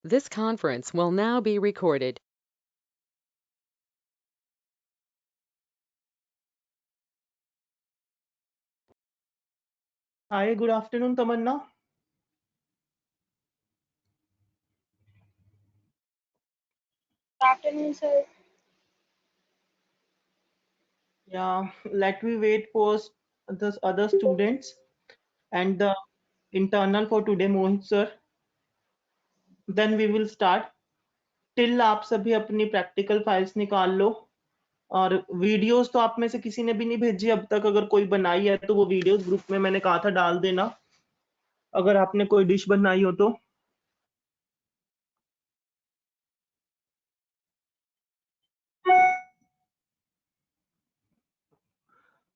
This conference will now be recorded. Hi, good afternoon, Tamanna. Good afternoon, sir. Yeah, let me wait for the other students and the internal for today, Mohit sir. Then we will start. Till आप सभी अपनी practical files निकाल लो और videos तो आप में से किसी ने भी नहीं भेजी अब तक। अगर कोई बनाई है तो वो वीडियोस ग्रुप में मैंने कहा था डाल देना, अगर आपने कोई डिश बनाई हो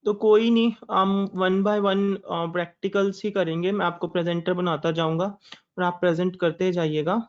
तो कोई नहीं, हम वन बाय वन प्रैक्टिकल्स ही करेंगे। मैं आपको प्रेजेंटर बनाता जाऊंगा और आप प्रेजेंट करते जाइएगा।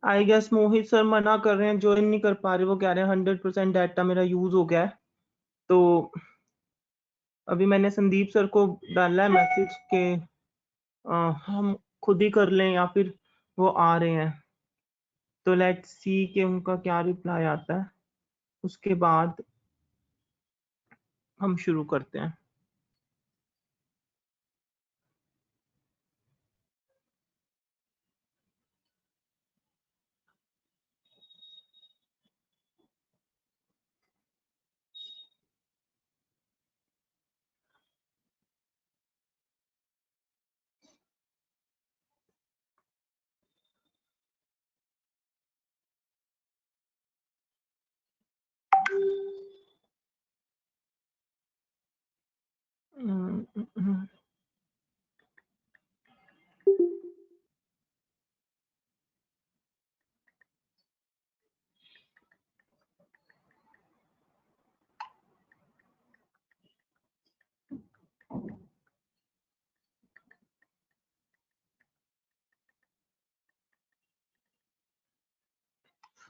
आई गेस मोहित सर मना कर रहे हैं, ज्वाइन नहीं कर पा रहे। वो कह रहे हैं 100% डाटा मेरा यूज हो गया है। तो अभी मैंने संदीप सर को डाला है मैसेज के हम खुद ही कर लें या फिर वो आ रहे हैं। तो लेट्स सी कि उनका क्या रिप्लाई आता है, उसके बाद हम शुरू करते हैं।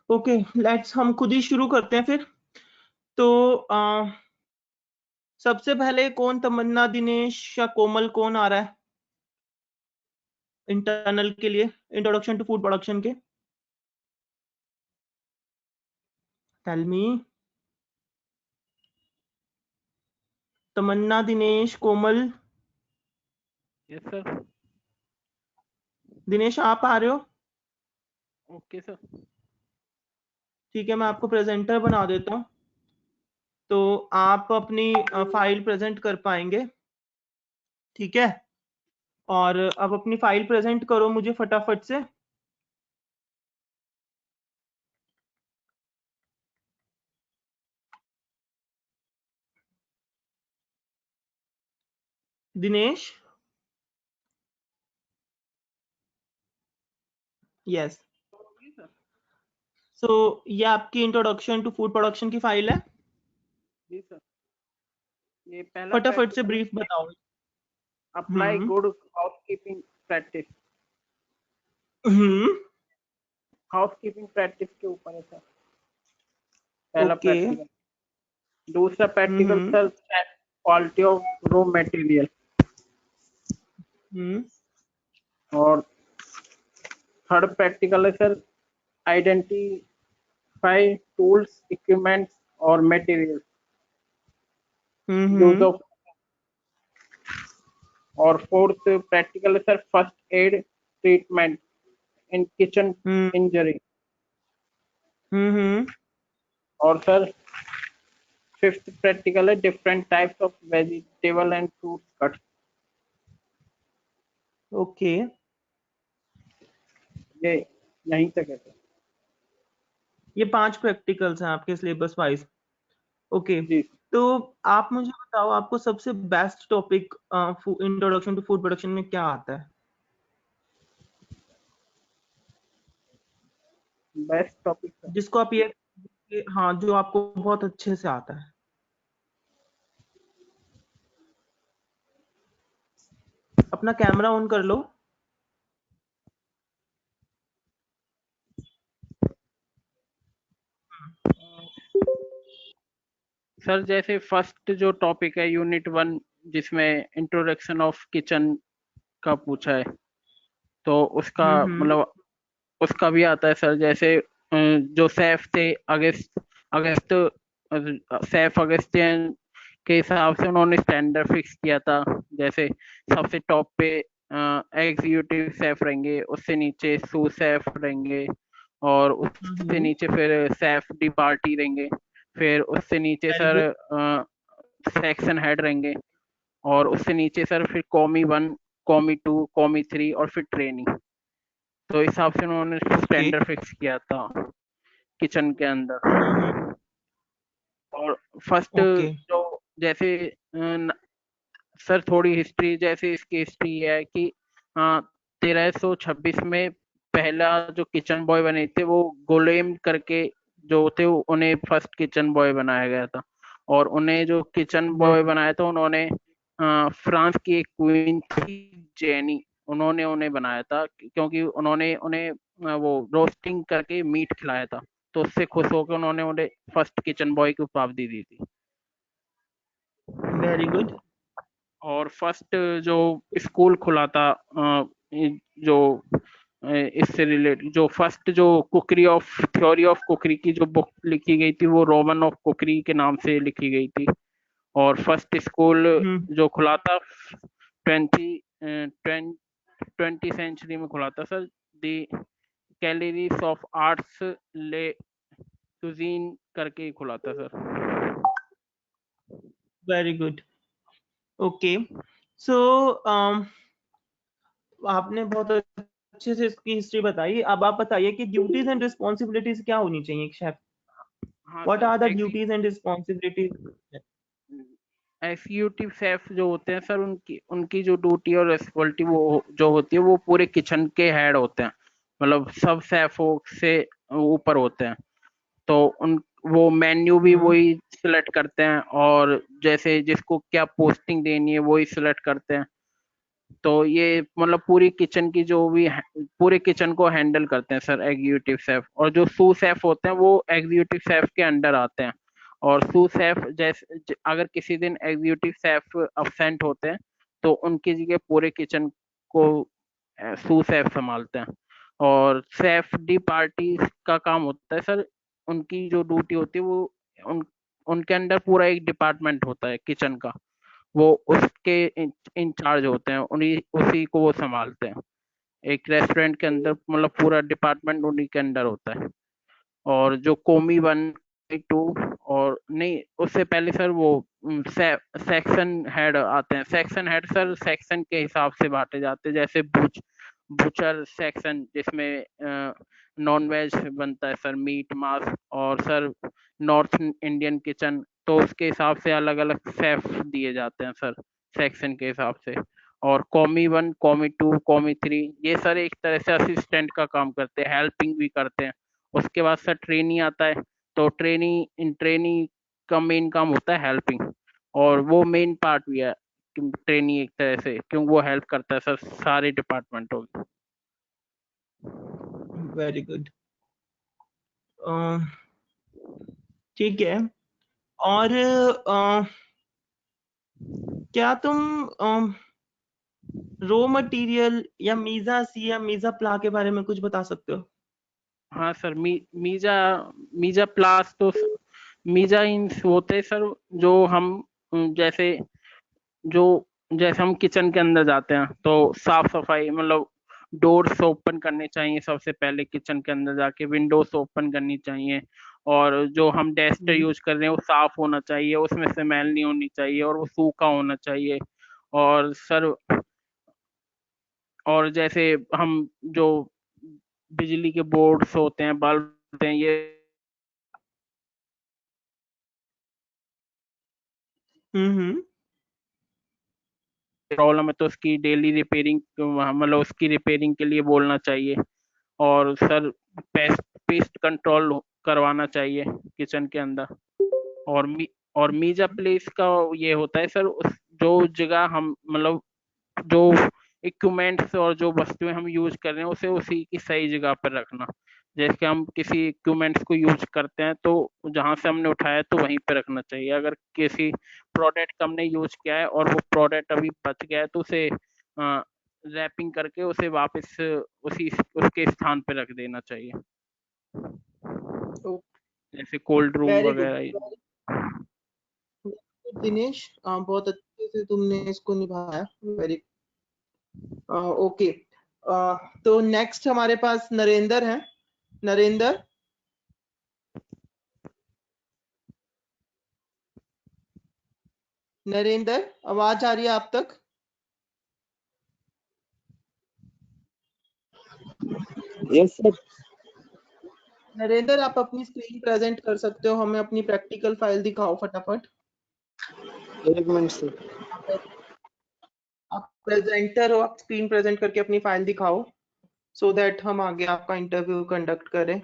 ओके, लेट्स हम खुद ही शुरू करते हैं फिर। तो सबसे पहले कौन, तमन्ना, दिनेश या कोमल, कौन आ रहा है इंटरनल के लिए, इंट्रोडक्शन टू फूड प्रोडक्शन के? Tell me. Tamanna, Dinesh, Komal. Yes sir. Dinesh आप आ रहे हो? Okay sir. ठीक है, मैं आपको प्रेजेंटर बना देता हूँ तो आप अपनी फाइल प्रेजेंट कर पाएंगे। ठीक है, और अब अपनी फाइल प्रेजेंट करो मुझे फटाफट से। दिनेश। यस। सो ये आपकी इंट्रोडक्शन टू फूड प्रोडक्शन की फाइल है। जी सर। ये पहला फटाफट से प्रैक्टिकल ब्रीफ बताओ। Apply hmm. Good housekeeping practice. Hmm. Housekeeping practice के ऊपर है सर पहला ओके। प्रैक्टिकल। दूसरा practical hmm. Sir quality of raw material. Hmm. और थर्ड प्रैक्टिकल है सर आइडेंटिफाई टूल्स इक्विपमेंट्स और मटेरियल यूज हम्म। ऑफ। और फोर्थ प्रैक्टिकल है sir first aid treatment in kitchen hmm. Injury. हम्म। और sir fifth practical है different types of vegetable and fruit cut. Okay. ये यहीं तक है सर। ये 5 प्रैक्टिकल्स हैं आपके सिलेबस वाइज। ओके। जी तो आप मुझे बताओ, आपको सबसे best topic introduction to food production में क्या आता है? Best topic sir. जिसको आप हाँ, जो आपको बहुत अच्छे से आता है। अपना कैमरा ऑन कर लो। सर जैसे फर्स्ट जो टॉपिक है यूनिट 1 जिसमें इंट्रोडक्शन ऑफ किचन का पूछा है तो उसका हम्म। मतलब उसका भी आता है सर। जैसे जो सैफ थे अगस्त अगस्त सैफ अगस्तियन के हिसाब से उन्होंने स्टैंडर्ड फिक्स किया था। जैसे सबसे टॉप पे एग्जीक्यूटिव सैफ रहेंगे, उससे नीचे सू सैफ रहेंगे, और उससे हम्म। नीचे फिर सैफ डी पार्टी रहेंगे, फिर उससे नीचे very sir good. Section head रहेंगे, और उससे नीचे सर फिर कॉमी 1 कॉमी 2 कॉमी 3 और फिर ट्रेनी। तो इस हिसाब से उन्होंने ओके। स्टैंडर्ड फिक्स किया था किचन के हम्म। अंदर। और फर्स्ट ओके। जो जैसे सर थोड़ी हिस्ट्री, जैसे इसकी हिस्ट्री है कि 1326 में पहला जो किचन बॉय बने थे वो गोलेम करके जो थे उन्हें फर्स्ट किचन बॉय बनाया गया था। और उन्हें जो किचन बॉय वेरी बनाया था उन्होंने फ्रांस की एक क्वीन थी जेनी, उन्होंने उन्हें बनाया था क्योंकि उन्होंने उन्हें वो रोस्टिंग करके मीट खिलाया था। तो उससे खुश होकर उन्होंने उन्हें फर्स्ट किचन बॉय की उपाधि दी थी। Very good. और फर्स्ट जो स्कूल खुला था जो इससे रिलेटेड जो फर्स्ट जो कुकरी ऑफ थ्योरी ऑफ कुकरी की जो बुक लिखी गई थी वो रोमन ऑफ कुकरी के नाम से लिखी गई थी। और फर्स्ट स्कूल हम्म। जो खुला था 20 सेंचुरी में खुला था sir. The calories of arts ले कुजीन करके खुला था सर। Very good. ओके। सो आपने बहुत अच्छे से इसकी हिस्ट्री बताई। अब आप बताइए कि ड्यूटीज एंड रिस्पॉन्सिबिलिटीज क्या होनी चाहिए एक शेफ? हाँ what sir are the duties and responsibilities? Executive chef जो होते हैं सर उनकी उनकी जो ड्यूटी और रिस्पॉन्सिबिलिटी वो जो होती है वो पूरे किचन के हेड होते हैं। मतलब सब शेफों से ऊपर होते हैं। तो उन वो मेन्यू भी हम्म। वही सिलेक्ट करते हैं, और जैसे जिसको क्या पोस्टिंग देनी है वही सिलेक्ट करते हैं। तो ये मतलब पूरी किचन की जो भी पूरे किचन को हैंडल करते हैं सर एग्जीक्यूटिव शेफ। और जो सू शेफ होते हैं वो एग्जीक्यूटिव शेफ के अंडर आते हैं। और सू शेफ जैसे अगर किसी दिन एग्जीक्यूटिव शेफ अब्सेंट होते हैं तो उनकी जगह पूरे किचन को सू शेफ संभालते हैं। और शेफ डी पार्टी का काम होता है सर, उनकी जो ड्यूटी होती है वो उन उनके अंडर पूरा एक डिपार्टमेंट होता है किचन का, वो उसके इंचार्ज होते हैं, उन्हीं उसी को वो संभालते हैं। एक रेस्टोरेंट के अंदर मतलब पूरा डिपार्टमेंट उन्हीं के अंडर होता है। और जो कॉमी 1 2 और नहीं उससे पहले सर वो सेक्शन हेड आते हैं। सेक्शन हेड सर सेक्शन के हिसाब से बांटे जाते हैं। जैसे बुचर सेक्शन जिसमें नॉन वेज बनता है सर, मीट मांस। और सर नॉर्थ इंडियन किचन तो उसके हिसाब से अलग अलग शेफ दिए जाते हैं सर सेक्शन के हिसाब से। और कॉमी 1 कॉमी 2 कॉमी 3 ये सर एक तरह से असिस्टेंट का काम करते हैं, हेल्पिंग भी करते हैं। उसके बाद सर ट्रेनी आता है। तो ट्रेनी का मेन काम होता है हेल्पिंग। और वो मेन पार्ट भी है ट्रेनिंग एक तरह से, क्योंकि वो हेल्प करता है सर सारे डिपार्टमेंटों में। Very good. ठीक है। और क्या तुम रॉ मटेरियल या मीजा सी या मीजा प्ला के बारे में कुछ बता सकते हो? हाँ सर, मीजा मीजा प्लास तो मीजा इंस होते हैं सर, जो हम जैसे जो जैसे हम किचन के अंदर जाते हैं तो साफ सफाई, मतलब डोर्स ओपन करने चाहिए सबसे पहले किचन के अंदर जाके, विंडोज ओपन करनी चाहिए, और जो हम डस्टर यूज कर रहे हैं वो साफ होना चाहिए, उसमें स्मेल नहीं होनी चाहिए, और वो सूखा होना चाहिए। और सर, और जैसे हम जो बिजली के बोर्ड्स होते हैं, बल्ब होते हैं, ये हम्म। प्रॉब्लम है तो उसकी डेली रिपेयरिंग, मतलब उसकी रिपेयरिंग के लिए बोलना चाहिए। और सर, पेस्ट पेस्ट कंट्रोल करवाना चाहिए किचन के अंदर। और और मीजा प्लेस का ये होता है सर, उस जो जगह हम, मतलब जो इक्विपमेंट्स और जो वस्तुएं हम यूज कर रहे हैं उसे उसी की सही जगह पर रखना। जैसे हम किसी इक्विपमेंट्स को यूज करते हैं तो जहां से हमने उठाया है तो वहीं पर रखना चाहिए। अगर किसी प्रोडक्ट का हमने यूज किया है और वो प्रोडक्ट अभी बच गया है तो उसे रैपिंग करके उसे वापस उसी उसके स्थान पर रख देना चाहिए, जैसे कोल्ड रूम वेरी गुड वगैरह। दिनेश, बहुत अच्छे से तुमने इसको निभाया। Very okay. तो नेक्स्ट हमारे पास नरेंद्र है। नरेंद्र, नरेंद्र, आवाज आ रही है आप तक? Yes sir. नरेंद्र, आप अपनी स्क्रीन प्रेजेंट कर सकते हो, हमें अपनी प्रैक्टिकल फाइल दिखाओ फटाफट। एक मिनट सर। आप प्रेजेंटर हो, आप स्क्रीन प्रेजेंट करके अपनी फाइल दिखाओ, सो दैट हम आगे आपका इंटरव्यू कंडक्ट करें।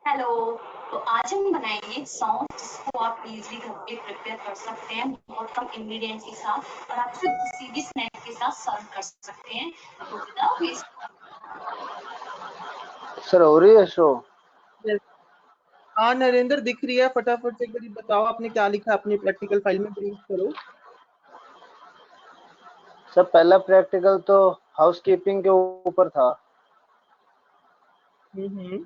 हेलो। तो आज हम बनाएंगे सॉन्ग जिसको आप इजीली घर पे प्रिपेयर कर सकते हैं बहुत कम इंग्रेडिएंट्स के साथ, और आप इसे किसी भी स्नैक के साथ सर्व कर सकते हैं। तो विदाउट वेस्ट। सर हो रही है शो? हाँ नरेंद्र, दिख रही है। फटाफट से एक बार बताओ आपने क्या लिखा अपनी प्रैक्टिकल फाइल में, ब्रीफ करो। सर पहला प्रैक्टिकल तो हाउसकीपिंग के ऊपर था। Hmm.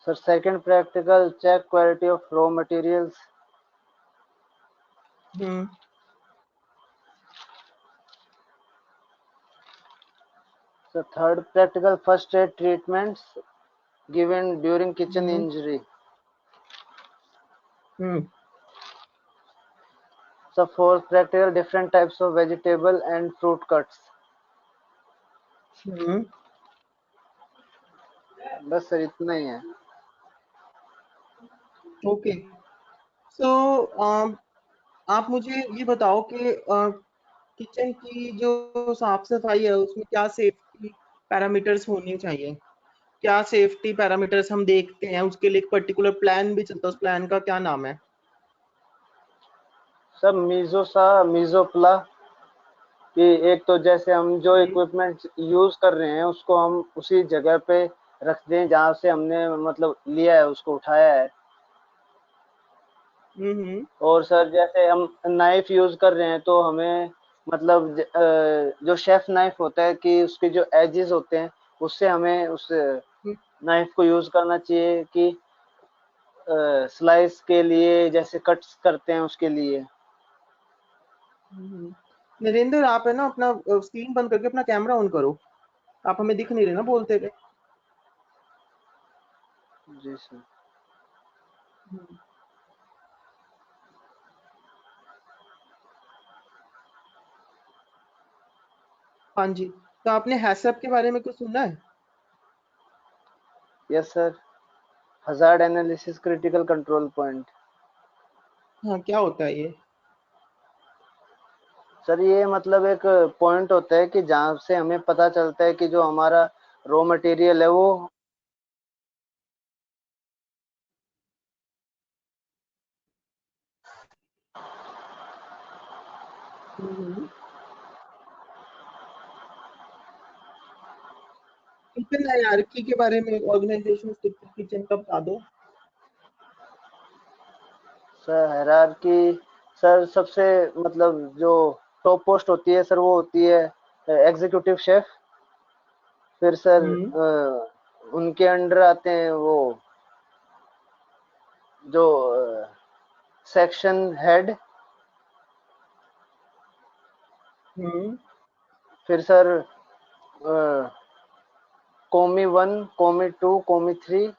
Sir second practical check quality of raw materials. Sir third practical first aid treatments given during kitchen injury. Sir fourth practical different types of vegetable and fruit cuts. बस sir इतना ही है। Okay. सो आप मुझे ये बताओ कि kitchen की जो साफ सफाई है उसमें क्या सेफ्टी पैरामीटर्स होने चाहिए? क्या सेफ्टी पैरामीटर्स हम देखते हैं? उसके लिए एक पर्टिकुलर प्लान भी चलता है, उस प्लान का क्या नाम है? सर मीजोप्ला कि एक तो जैसे हम जो इक्विपमेंट यूज कर रहे हैं उसको हम उसी जगह पे रख दें जहाँ से हमने मतलब लिया है, उसको उठाया है। और सर जैसे हम नाइफ यूज कर रहे हैं तो हमें मतलब जो शेफ नाइफ होता है कि उसके जो एजेस होते हैं उससे हमें उस नाइफ को यूज करना चाहिए कि स्लाइस के लिए, जैसे कट्स करते हैं उसके लिए। नरेंद्र, आप है ना अपना स्क्रीन बंद करके अपना कैमरा ऑन करो, आप हमें दिख नहीं रहे ना बोलते हुए। जी सर। हाँ जी, तो आपने हैसअप के बारे में कुछ सुना है? Yes sir, hazard analysis critical control point. हाँ, क्या होता है ये? सर ये मतलब एक पॉइंट होता है कि जहाँ से हमें पता चलता है कि जो हमारा रॉ मटेरियल है वो किचन हायरार्की के बारे में, ऑर्गेनाइजेशन स्ट्रक्चर किचन का बता दो। सर हायरार्की, सर सबसे मतलब जो टॉप पोस्ट होती है सर वो होती है एग्जीक्यूटिव शेफ। फिर सर उनके अंडर आते हैं वो जो सेक्शन हेड। फिर सर कॉमी 1, कॉमी 2, कॉमी 3,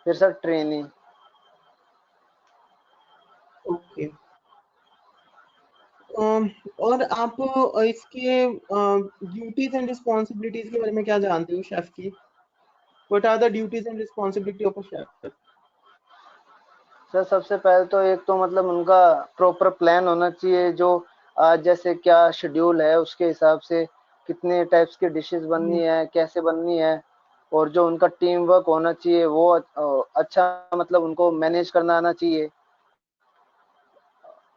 फिर सर ट्रेनी। ओके। और आप इसके ड्यूटीज एंड रिस्पॉन्सिबिलिटीज के बारे में क्या जानते हो शेफ की? What are the duties and responsibility of a chef? Sir सबसे पहले तो एक तो मतलब उनका प्रॉपर प्लान होना चाहिए, जो आज जैसे क्या शेड्यूल है उसके हिसाब से कितने टाइप्स की डिशेस बननी है, कैसे बननी है। और जो उनका टीम वर्क होना चाहिए वो अच्छा, मतलब उनको मैनेज करना आना चाहिए।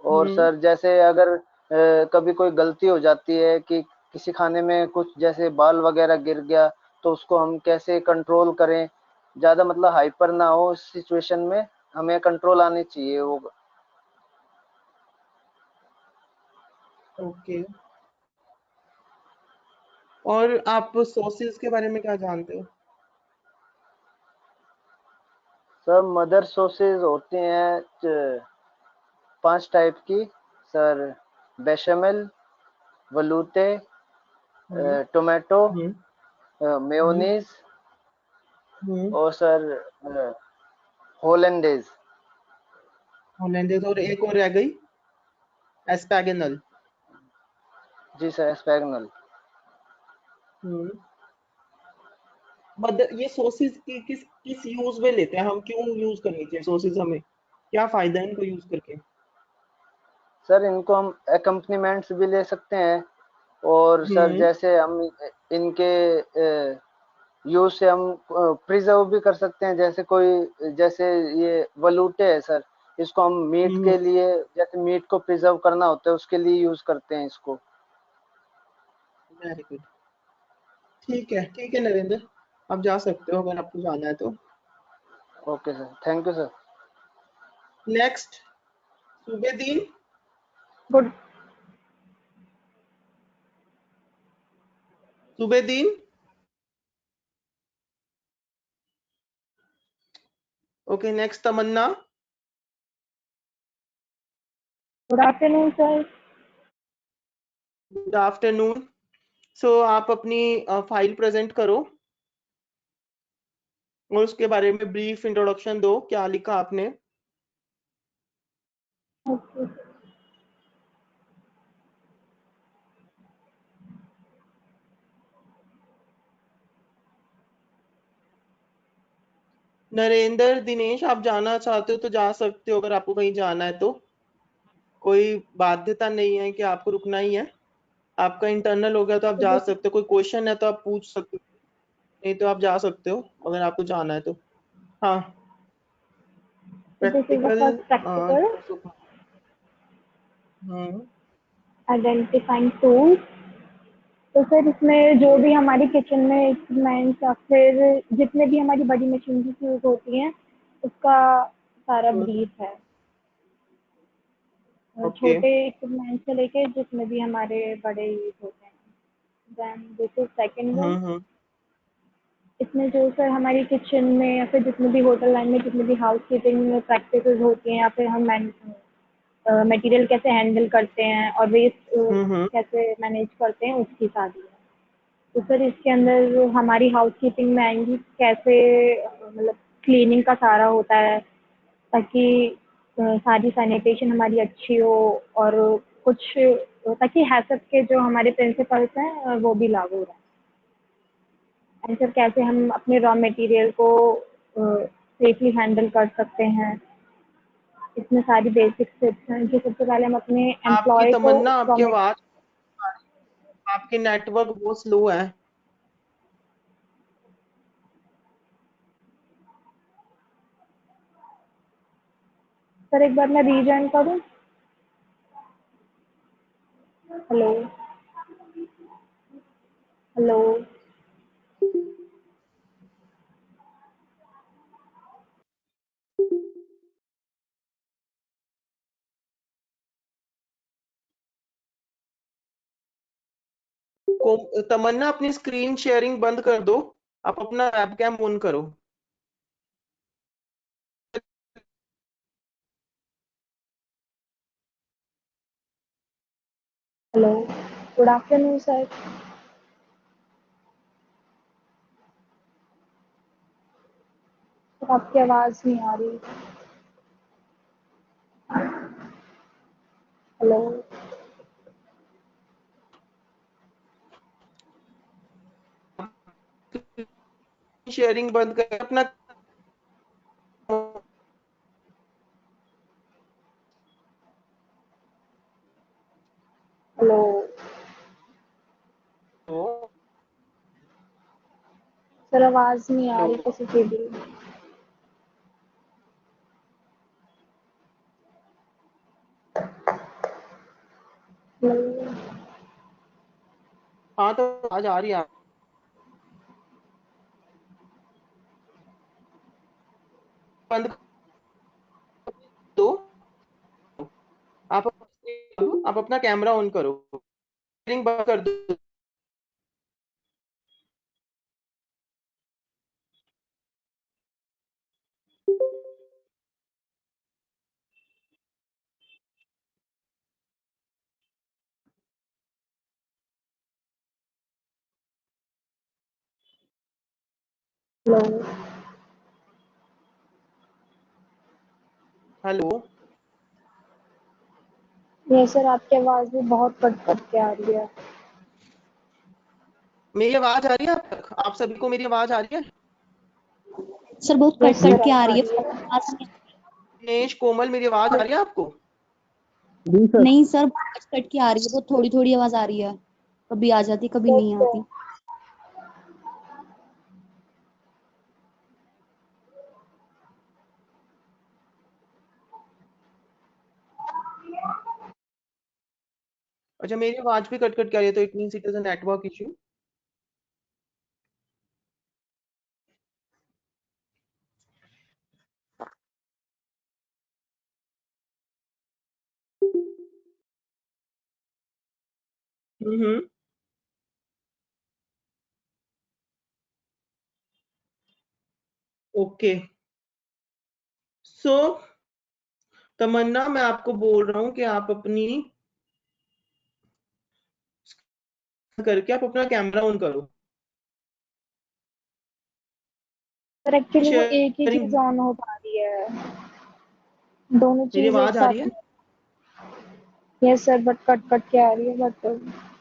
और सर जैसे अगर कभी कोई गलती हो जाती है कि किसी खाने में कुछ जैसे बाल वगैरह गिर गया, तो उसको हम कैसे कंट्रोल करें, ज़्यादा मतलब हाइपर ना हो इस सिचुएशन में, हमें कंट्रोल आनी चाहिए वो। ओके। और आप सॉसेस के बारे में क्या जानते हो? सर मदर सॉसेज होती हैं 5 टाइप की सर, बेशमेल, वलूते, टोमेटो, मेयोनीज और सर होलैंडेज। होलैंडेज, और एक और रह गई, एस्पैगनल। जी सर, एस्पैगनल। ये सॉसेस की किस किस यूज में लेते हैं हम? क्यों यूज करनी चाहिए सॉसेस हमें? क्या फायदा है इनको यूज करके? सर इनको हम एकम्पनीमेंट्स भी ले सकते हैं, और सर जैसे हम इनके यूज से हम प्रिजर्व भी कर सकते हैं। जैसे कोई, जैसे ये वलूटे है सर, इसको हम मीट के लिए, जैसे मीट को प्रिजर्व करना होता है उसके लिए यूज करते हैं इसको। Very good. ठीक है नरेंद्र, आप जा सकते हो अगर आपको जाना है तो। Okay sir, thank you sir. Next, Subedin. Good Subedin. Okay, next Tamanna. Good afternoon sir. Good afternoon. So आप अपनी फाइल प्रेजेंट करो और उसके बारे में ब्रीफ इंट्रोडक्शन दो, क्या लिखा आपने? ओके। नरेंद्र, दिनेश, आप जाना चाहते हो तो जा सकते हो, अगर आपको कहीं जाना है तो। कोई बाध्यता नहीं है कि आपको रुकना ही है। आपका इंटरनल हो गया तो आप जा सकते हो, कोई क्वेश्चन है तो आप पूछ सकते हो, नहीं तो आप जा सकते हो अगर आपको जाना है तो। हाँ, this is the practical. First practical, identifying tools. तो सर इसमें जो भी हमारी किचन में इक्विपमेंट्स या फिर जितने भी हमारी बड़ी मशीनरी यूज होती हैं उसका सारा ब्रीफ है। छोटे इक्विपमेंट से लेके जितने भी हमारे बड़े यूज होते हैं। Then this is second one. इसमें जो सर हमारी किचन में या फिर जितने भी होटल लाइन में जितने भी हाउस कीपिंग प्रैक्टिसेस होती हैं या फिर हम मटेरियल कैसे हैंडल करते हैं और वेस्ट हम्म। कैसे मैनेज करते हैं, उसकी शादी है। तो सर इसके अंदर जो हमारी हाउस कीपिंग में आएंगी कैसे मतलब क्लीनिंग का सारा होता है, ताकि सारी सैनिटेशन हमारी अच्छी हो और कुछ ताकि हैसब के जो हमारे प्रिंसिपल्स हैं वो भी लागू रहें। एंड सर कैसे हम अपने रॉ मटेरियल को सेफली हैंडल कर सकते हैं, इसमें सारी बेसिक टिप्स हैं कि सबसे पहले हम अपने आपकी एम्प्लॉय को तमन्ना, आपकी आवाज, आपकी नेटवर्क बहुत स्लो है। सर एक बार मैं रीजॉइन करूं। Hello hello. तमन्ना अपनी स्क्रीन शेयरिंग बंद कर दो, आप अपना वेबकैम ऑन करो। Hello, good afternoon sir. Sir आपकी आवाज़ नहीं आ रही। हेलो शेयरिंग बंद कर अपना। हेलो सर, आवाज़ नहीं आ रही किसी की भी। हेलो हाँ तो आज आ रही है, बंद दो। आप आप अपना कैमरा ऑन करो, शेयरिंग बंद कर दो। हेलो। हेलो, ये सर आपकी आवाज़ भी बहुत कट कट के आ रही है। मेरी आवाज आ रही है आप तक? आप सभी को मेरी आवाज आ रही है? सर बहुत ये कट सर कट के आ अब आ रही है, रही है। आवाज नहीं। दिनेश, कोमल, मेरी आवाज आ रही है आपको? नहीं सर, बहुत कट कट के आ रही है, बहुत थोड़ी थोड़ी आवाज आ रही है, कभी आ जाती कभी नहीं आती। अच्छा, मेरी आवाज भी कट कट के आ रही है, तो it means it is a network issue. Hmm. Okay, so Tamanna, मैं आपको बोल रहा हूँ कि आप अपनी करके आप अपना कैमरा ऑन करो। सर एक्चुअली वो एक ही शेयरिंग, चीज़ ऑन हो पा रही है, दोनों मेरी चीज़ एक आवाज आ रही साथ है? नहीं। Yes sir, but cut cut के आ रही है, बट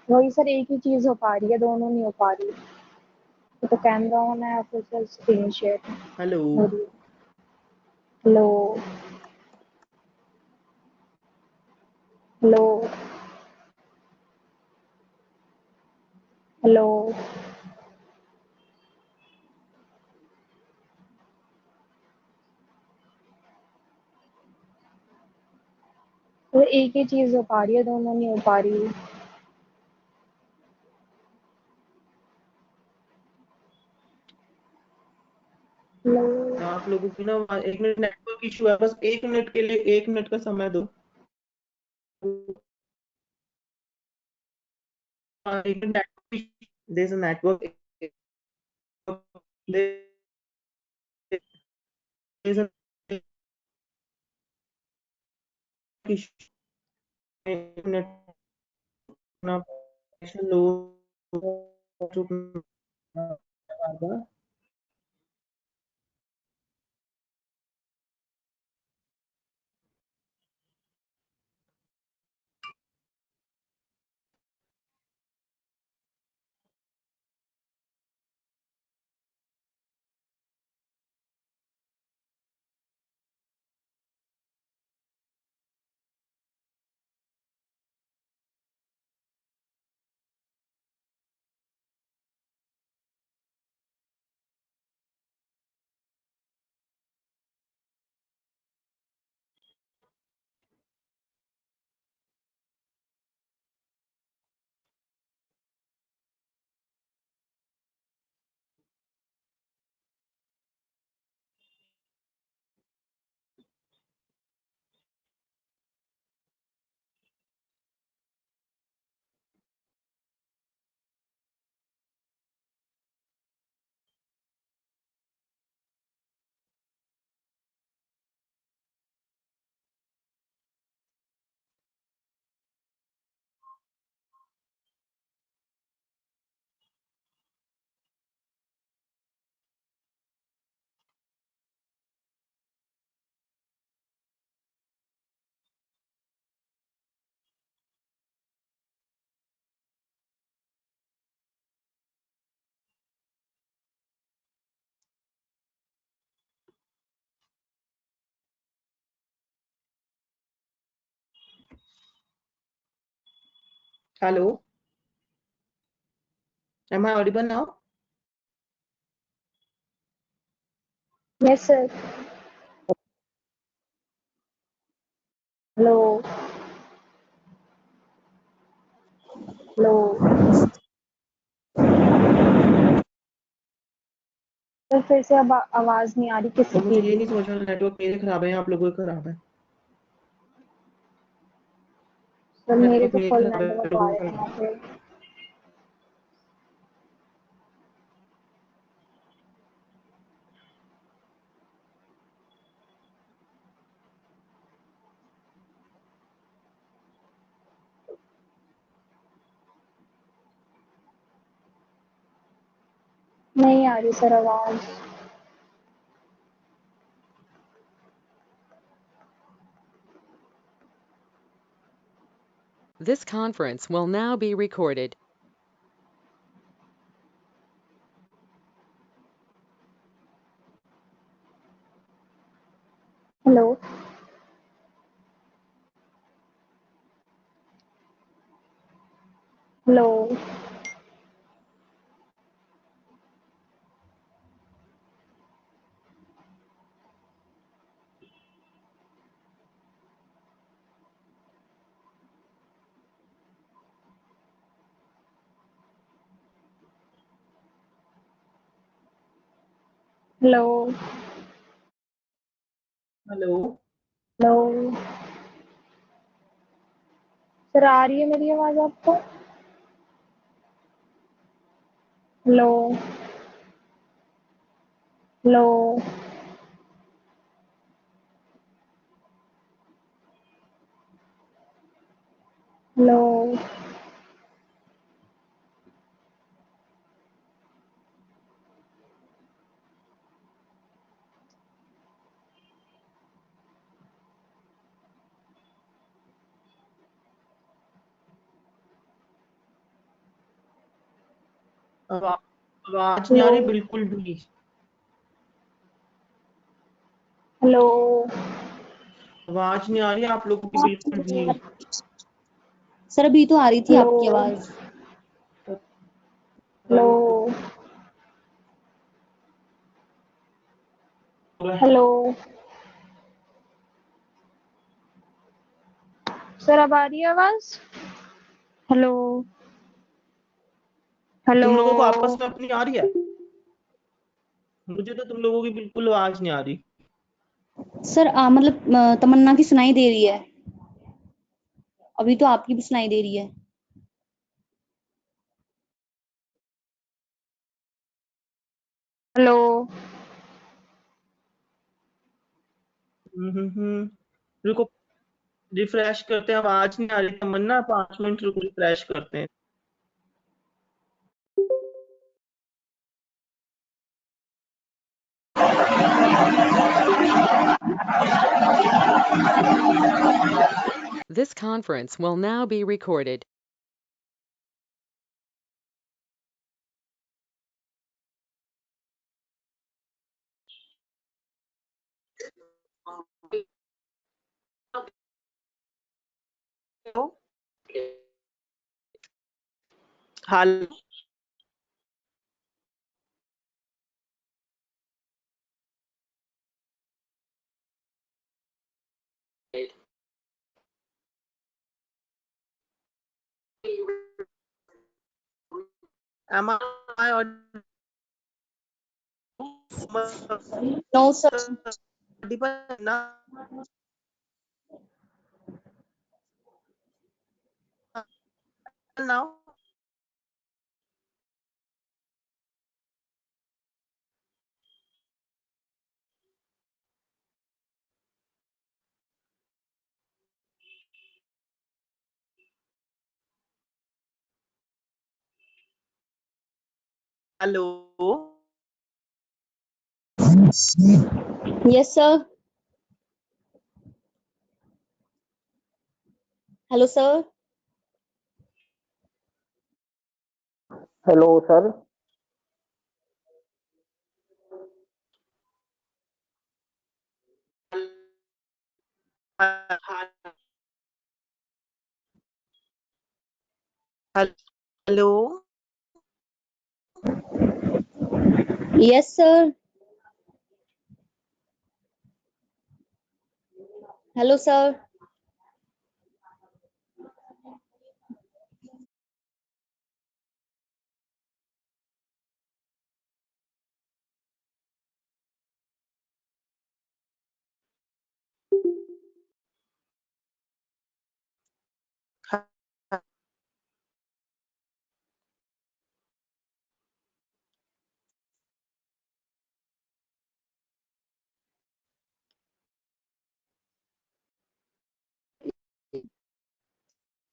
वही सर एक ही चीज़ हो पा रही है, दोनों नहीं हो पा रही। तो कैमरा ऑन है, फिर सर स्क्रीन शेयर हेलो, हो रही है। Hello hello hello. तो एक ही चीज़ हो पा रही है, दोनों नहीं हो पा रही। हेलो आप लोगों की ना एक मिनट, नेटवर्क इशू है, बस 1 मिनट के लिए, 1 मिनट का समय दो। हाँ, एक minute, network, there is a network there is a issue in connection low to Hello, am I audible now? Yes, sir. Hello. Hello. Sir फिर से अब आवाज नहीं आ रही किसी और मुझे की ये भी। नहीं समझ में आ रहा नेटवर्क मेरे खराब है या आप लोगों के खराब है। सर मेरे नेटवर्क तो मेरे फुल खराब है नेटवर्क आ लोगों रहे के हैं यहाँ खराब पे। नहीं आ रही सर आवाज। This conference will now be recorded. Hello. Hello. Hello. Hello hello. Sir आ रही है मेरी आवाज आपको? हेलो। हेलो। हेलो। आवाज नहीं आ रही बिल्कुल भी। हेलो। आवाज नहीं आ रही आप लोगों की बिल्कुल भी। सर अभी तो आ रही थी आपकी आवाज। हेलो। हेलो। सर अब आ रही है आवाज? हेलो। हेलो। तुम लोगों को आपस में अपनी आ रही है? मुझे तो तुम लोगों की बिल्कुल आवाज नहीं आ रही। सर मतलब तमन्ना की सुनाई दे रही है। अभी तो आपकी भी सुनाई दे रही है। हेलो। रुको, रिफ्रेश करते हैं। आवाज नहीं आ रही, तमन्ना 5 मिनट रुको, रिफ्रेश करते हैं। This conference will now be recorded. Hello, am I audible No, sir. now? Now? Hello? Yes, sir. Hello, sir. Hello sir. Hello? Yes, sir. Hello, sir.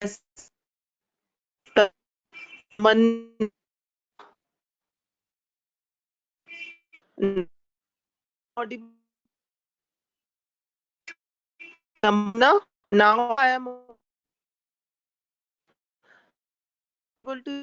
Yes. Man, audible now? Now I am able to.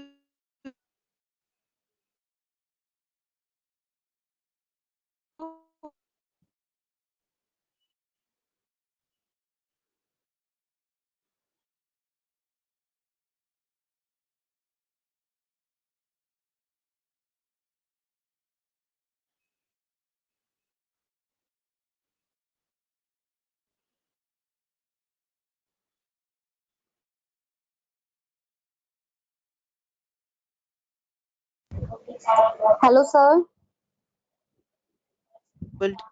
Hello, sir. able to.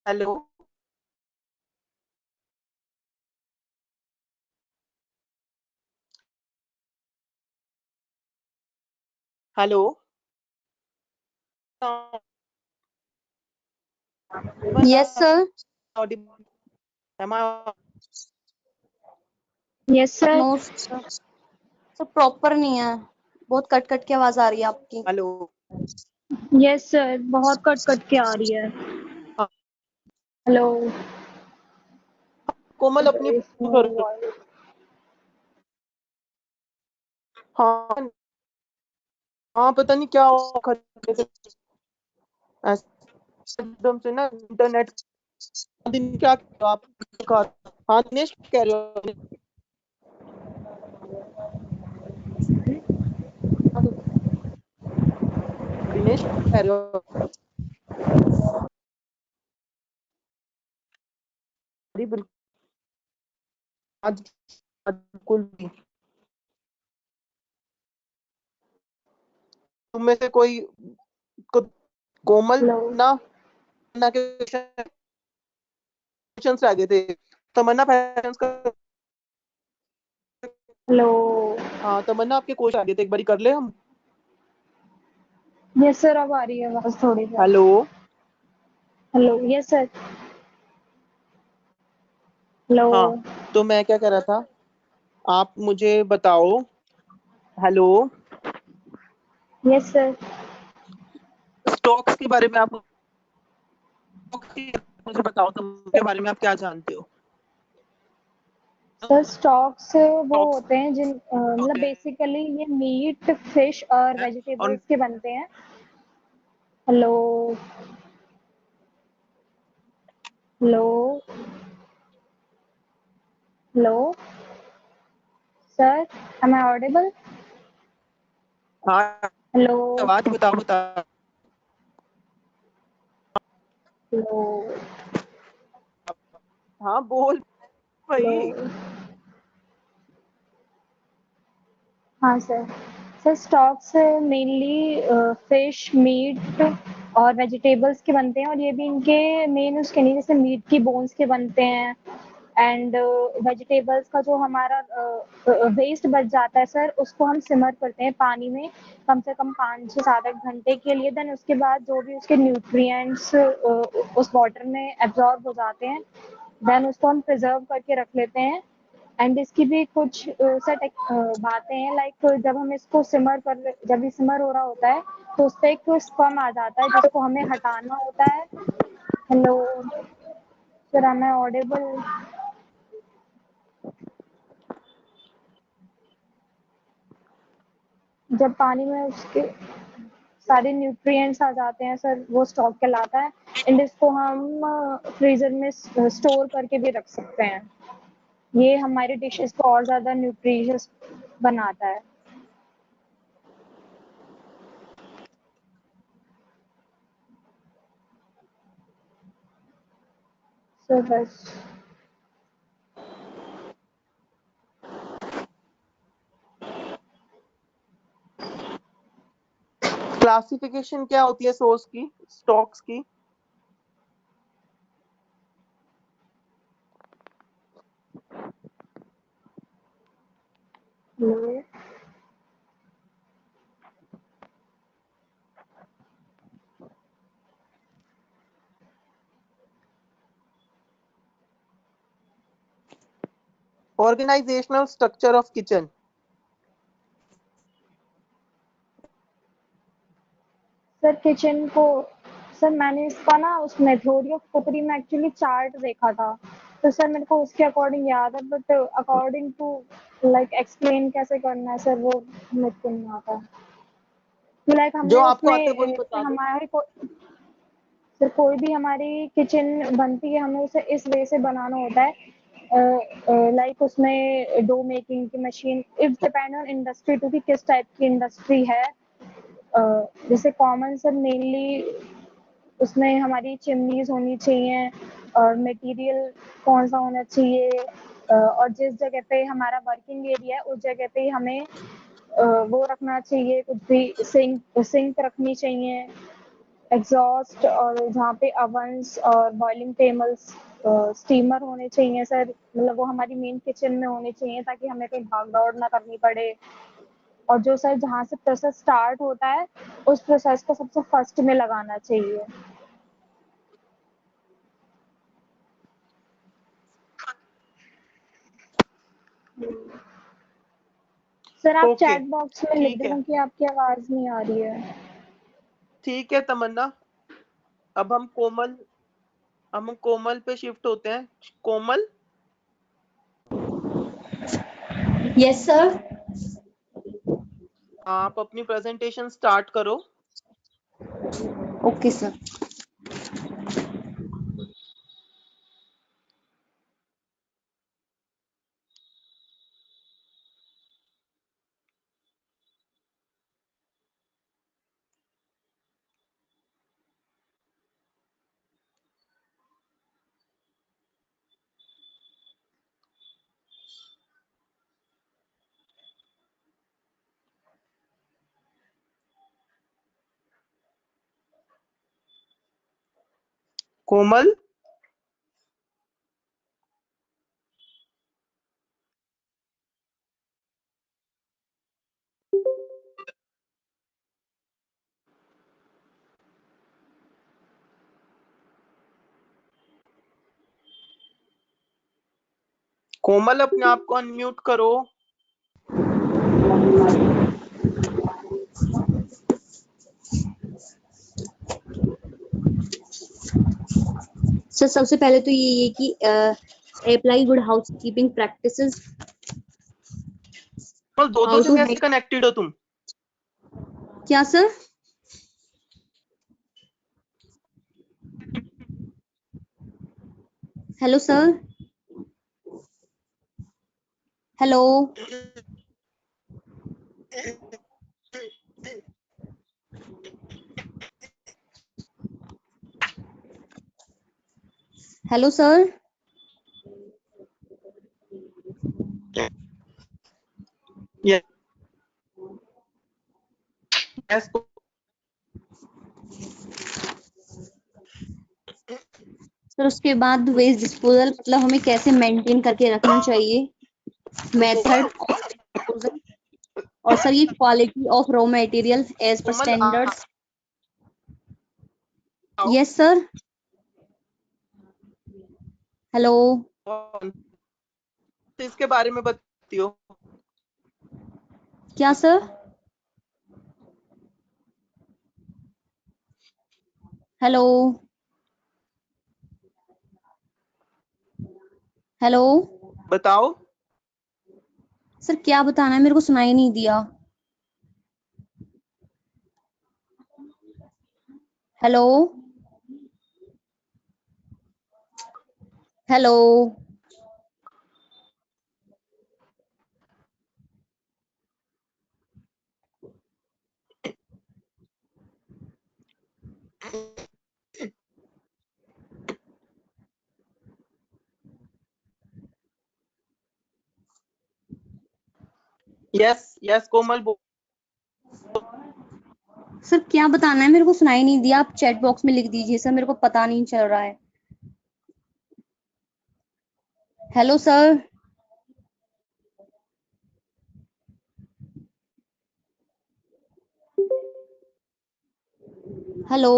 Hello? Hello? Yes, sir. Audible? Am I? Yes sir. No, sir. Sir proper नहीं है, बहुत cut cut की आवाज आ रही है आपकी। Hello? Yes sir, बहुत cut cut के आ रही है। हेलो। कोमल अपनी कर। हाँ हाँ, पता नहीं क्या हुआ, एकदम से ना इंटरनेट दिन क्या आप। हाँ दिनेश, कह रहे हो? दिनेश कह रहे हो? बिल्कुल आज बिल्कुल भी। तुम में से कोई कोमल हेलो ना के क्वेश्चंस रह गए थे। तमन्ना फैशंस का हेलो हाँ तमन्ना आपके क्वेश्चन आ गए थे, एक बारी कर ले हम। यस सर, अब आ रही है आवाज थोड़ी सी। Hello hello yes sir. Hello हाँ तो मैं क्या कह रहा था, आप मुझे बताओ। Hello yes sir. स्टॉक्स के बारे में आप मुझे बताओ, तुम के बारे में आप क्या जानते हो? सर स्टॉक्स वो स्टॉक्स होते हैं जिन मतलब बेसिकली ये मीट फिश और है और वेजिटेबल्स के बनते हैं। Hello hello hello sir, am I audible? हाँ हेलो आवाज बताओ। हेलो हाँ बोल हेलो भाई। हाँ sir. Sir stocks mainly fish meat और वेजिटेबल्स के बनते हैं, और ये भी इनके मेन उसके नहीं, जैसे मीट की बोन्स के बनते हैं। एंड वेजिटेबल्स का जो हमारा वेस्ट बच जाता है सर, उसको हम सिमर करते हैं पानी में कम से कम 5 से 7 घंटे के लिए। देन उसके बाद जो भी उसके न्यूट्रिएंट्स उस वाटर में एब्जॉर्ब हो जाते हैं, देन उसको हम प्रिजर्व करके रख लेते हैं। एंड इसकी भी कुछ सेट बातें हैं, लाइक जब हम इसको जब ये सिमर हो रहा होता है तो उस पर एक स्पम आ जाता है जिसको हमें हटाना होता है। Hello sir, am I audible? जब पानी में उसके सारे न्यूट्रिएंट्स आ जाते हैं सर, वो स्टॉक कहलाता है। एंड इसको हम फ्रीजर में स्टोर करके भी रख सकते हैं। ये हमारी डिशेस को और ज्यादा न्यूट्रिशियस बनाता है। सो बस क्लासिफिकेशन क्या होती है सोर्स की, स्टॉक्स की? Hello organisational structure of kitchen. Sir kitchen को, सर मैंने इसका ना उसमें थ्योरी ऑफ कुकरी में एक्चुअली चार्ट देखा था, तो सर मेरे को उसके अकॉर्डिंग याद है, but according to like explain कैसे करना है सर, वो मेरे को नहीं आता। लाइक जो हमने आपको आता है उसमें वही बता दो। सर कोई भी हमारी किचन बनती है, हमें उसे इस वे से बनाना होता है, लाइक उसमें डो मेकिंग की machine, it's depend on industry to कि किस टाइप की इंडस्ट्री है। जैसे कॉमन सर मेनली उसमें हमारी चिमनीज होनी चाहिए, और मटेरियल कौन सा होना चाहिए, और जिस जगह पे हमारा वर्किंग एरिया है उस जगह पे हमें वो रखना चाहिए, कुछ भी सिंक सिंक रखनी चाहिए, एग्जॉस्ट, और जहाँ पे अवंस और बॉइलिंग टेबल्स, स्टीमर होने चाहिए सर, मतलब वो हमारी मेन किचन में होने चाहिए ताकि हमें कहीं भाग दौड़ ना करनी पड़े। और जो सर जहाँ से प्रोसेस स्टार्ट होता है उस प्रोसेस को सबसे फर्स्ट में लगाना चाहिए। सर आप ओके चैट बॉक्स में लिख ठीक है, देना कि आपकी आवाज नहीं आ रही है। ठीक है तमन्ना। अब हम कोमल पे शिफ्ट होते हैं। Komal yes sir. आप अपनी प्रेजेंटेशन स्टार्ट करो। Okay sir. कोमल, कोमल अपने आप को अनम्यूट करो। सर सबसे पहले तो ये कि apply good house keeping practices. Komal दो How to जगह से handle- कनेक्टेड हो तुम। क्या sir? Hello sir, hello hello sir, yes sir उसके बाद वेस्ट डिस्पोजल मतलब हमें कैसे मेंटेन करके रखना चाहिए, मेथड डिस्पोजल, और सर ये quality of raw material as per कोमल स्टैंडर्ड्स। यस सर, हेलो इसके बारे में बताती हो। क्या सर? हेलो हेलो बताओ। सर क्या बताना है, मेरे को सुनाई नहीं दिया। Hello hello yes yes Komal sir क्या बताना है, मेरे को सुनाई नहीं दिया, आप चैट बॉक्स में लिख दीजिए सर, मेरे को पता नहीं चल रहा है। हेलो सर, हेलो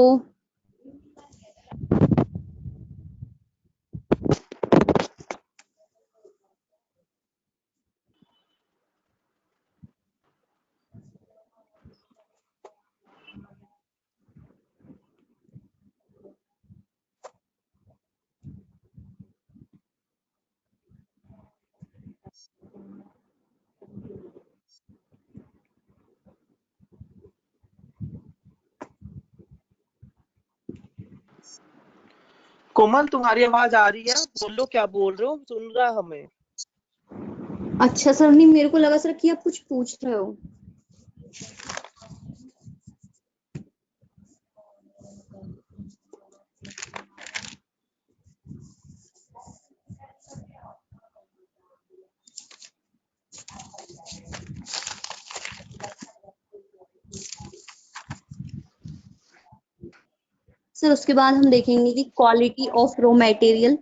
कोमल तुम्हारी आवाज आ रही है, बोलो क्या बोल रहे हो, सुन रहा हमें। अच्छा सर, नहीं मेरे को लगा सर कि आप कुछ पूछ रहे हो। सर उसके बाद हम देखेंगे कि क्वालिटी ऑफ रॉ मटेरियल,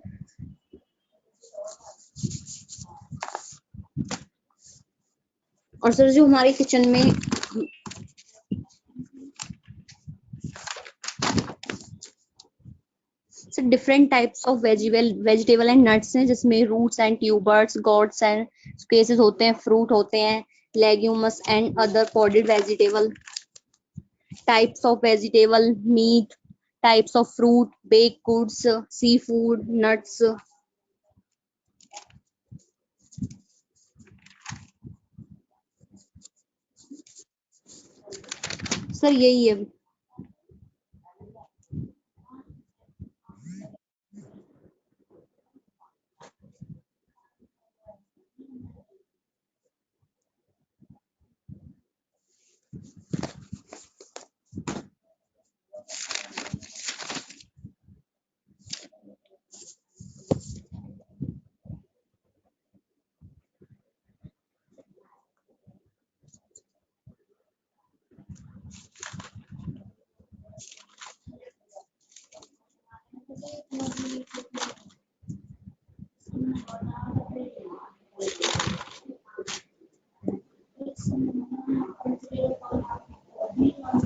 और सर जो हमारे किचन में sir different types of vegetable and nuts हैं, जिसमें roots and tubers, gourds and spices होते हैं, फ्रूट होते हैं, legumes and other podded vegetable, types of vegetable, meat, types of fruit, baked goods, sea food, nuts. Sir यही है।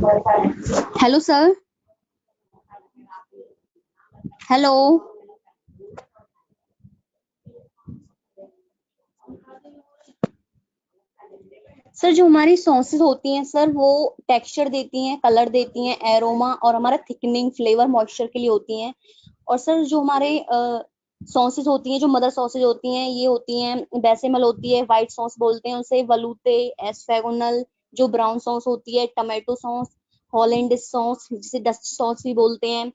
Hello sir, hello sir. जो हमारी सॉसेस होती हैं सर, वो टेक्सचर देती हैं, कलर देती हैं, एरोमा और हमारा थिकनिंग, फ्लेवर, मॉइस्चर के लिए होती हैं। और सर जो हमारे सॉसेस होती हैं, जो मदर सॉसेज होती हैं, ये होती हैं बेसेमल होती है, व्हाइट सॉस बोलते हैं उसे, वलूते, एस्फेगोनल, जो ब्राउन सॉस होती है, टमाटो सॉस, हॉलैंड सॉस जिसे डस्ट सॉस भी बोलते हैं,